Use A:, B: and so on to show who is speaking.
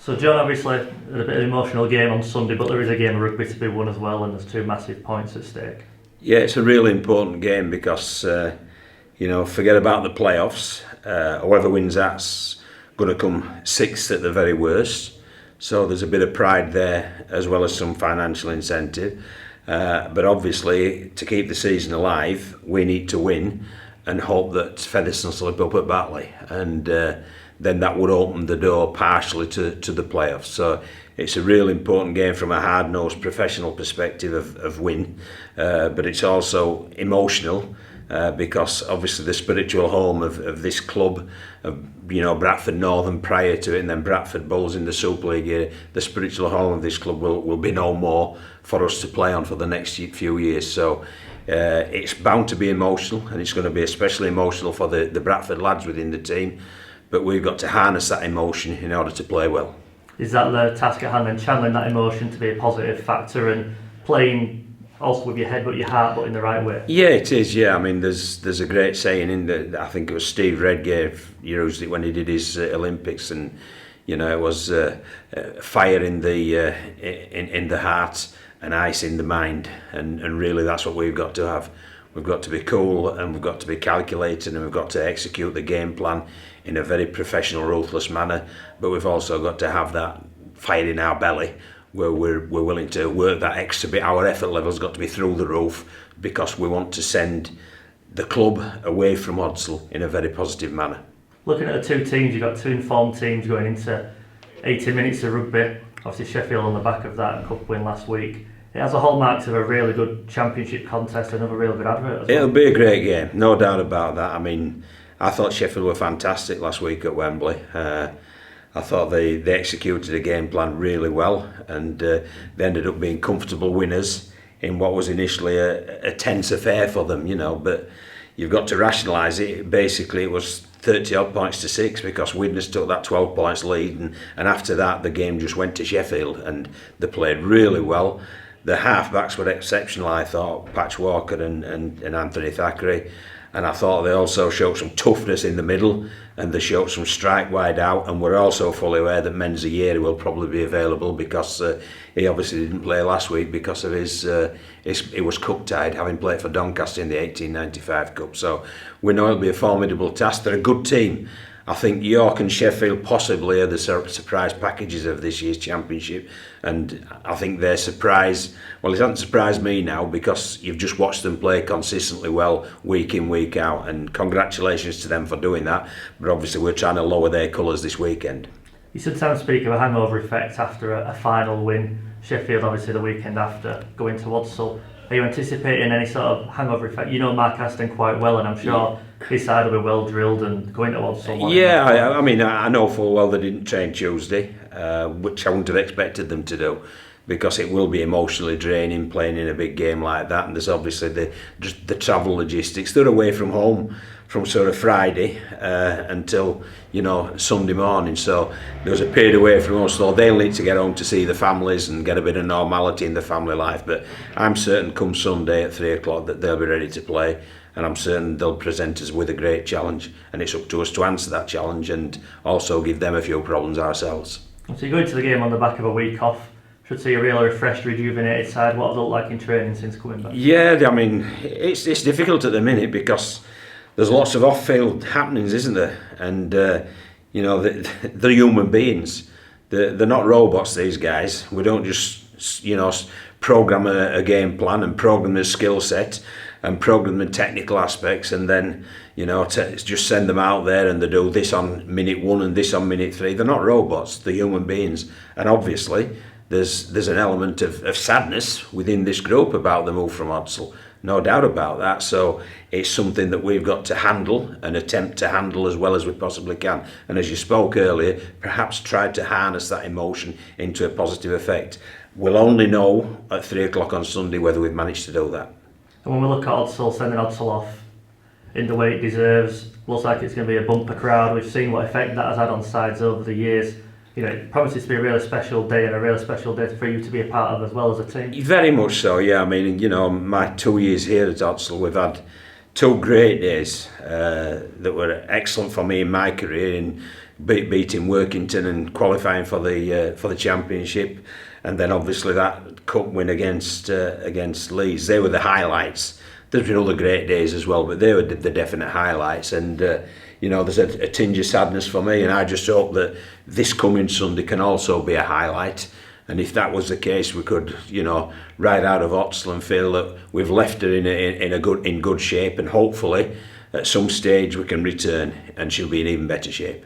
A: So John, obviously had a bit of an emotional game on Sunday, but there is a game of rugby to be won as well, and there's two massive points at stake.
B: Yeah, it's a really important game because forget about the playoffs. Whoever wins that's going to come sixth at the very worst. So there's a bit of pride there as well as some financial incentive. But obviously, to keep the season alive, we need to win and hope that Featherstone slip up at Batley, and then that would open the door partially to the playoffs. So it's a really important game from a hard-nosed professional perspective of win, but it's also emotional because obviously the spiritual home of this club, Bradford Northern prior to it, and then Bradford Bulls in the Super League year, the spiritual home of this club will be no more for us to play on for the next few years. So it's bound to be emotional, and it's going to be especially emotional for the Bradford lads within the team, but we've got to harness that emotion in order to play well.
A: Is that the task at hand then, channeling that emotion to be a positive factor and playing also with your head but your heart but in the right way?
B: Yeah, it is. Yeah, I mean, there's a great saying in the, I think it was Steve Redgrave used it when he did his Olympics, and it was fire in the heart and ice in the mind, and really that's what we've got to have. We've got to be cool, and we've got to be calculated, and we've got to execute the game plan in a very professional, ruthless manner, but we've also got to have that fire in our belly where we're willing to work that extra bit. Our effort level's got to be through the roof because we want to send the club away from Odsal in a very positive manner.
A: Looking at the two teams, you've got two informed teams going into 80 minutes of rugby. Obviously Sheffield on the back of that cup win last week. It has the hallmarks of a really good championship contest, another really good advert as well.
B: It'll be a great game, no doubt about that. I mean, I thought Sheffield were fantastic last week at Wembley. I thought they executed a game plan really well, and they ended up being comfortable winners in what was initially a tense affair for them, but you've got to rationalise it. Basically it was 30 odd points to 6 because Widnes took that 12 points lead, and after that the game just went to Sheffield, and they played really well. The half-backs were exceptional, I thought, Patch Walker and Anthony Thackeray, and I thought they also showed some toughness in the middle, and they showed some strike wide out, and we're also fully aware that Menzieri will probably be available because he obviously didn't play last week because of he was cup-tied, having played for Doncaster in the 1895 Cup. So we know it'll be a formidable task. They're a good team. I think York and Sheffield possibly are the surprise packages of this year's championship, and I think their surprise, well, it hasn't surprised me now because you've just watched them play consistently well week in, week out, and congratulations to them for doing that, but obviously we're trying to lower their colours this weekend.
A: You sometimes speak of a hangover effect after a final win. Sheffield obviously the weekend after going to Odsal. Are you anticipating any sort of hangover effect? You know Mark Aston quite well, and I'm sure his side will be well drilled and going to Odsal.
B: Yeah, I mean, I know full well they didn't train Tuesday, which I wouldn't have expected them to do, because it will be emotionally draining playing in a big game like that, and there's obviously the travel logistics. They're away from home from sort of Friday until Sunday morning, so there's a period away from us, so they'll need to get home to see the families and get a bit of normality in the family life. But I'm certain come Sunday at 3 o'clock that they'll be ready to play, and I'm certain they'll present us with a great challenge, and it's up to us to answer that challenge and also give them a few problems ourselves.
A: So you go into the game on the back of a week off. Should see a really refreshed, rejuvenated side. What have they looked like in training since coming back?
B: Yeah, I mean, it's difficult at the minute because there's lots of off-field happenings, isn't there? And they're human beings. They're not robots, these guys. We don't just program a game plan and program a skill set and program the technical aspects and then just send them out there and they do this on minute 1 and this on minute 3. They're not robots. They're human beings, and obviously there's an element of sadness within this group about the move from Odsal. No doubt about that. So it's something that we've got to handle and attempt to handle as well as we possibly can. And as you spoke earlier, perhaps try to harness that emotion into a positive effect. We'll only know at 3 o'clock on Sunday whether we've managed to do that.
A: And when we look at Odsal, sending Odsal off in the way it deserves, looks like it's going to be a bumper crowd. We've seen what effect that has had on sides over the years. It promises to be a really special day and a really special day for you to be a part of as well as a team.
B: Very much so, yeah. I mean, my 2 years here at Odsal, we've had two great days that were excellent for me in my career, in beating Workington and qualifying for the championship, and then obviously that cup win against Leeds. They were the highlights. There's been other great days as well, but they were the definite highlights. And there's a tinge of sadness for me, and I just hope that this coming Sunday can also be a highlight. And if that was the case, we could, ride out of Odsal and feel that we've left her in good shape, and hopefully at some stage we can return and she'll be in even better shape.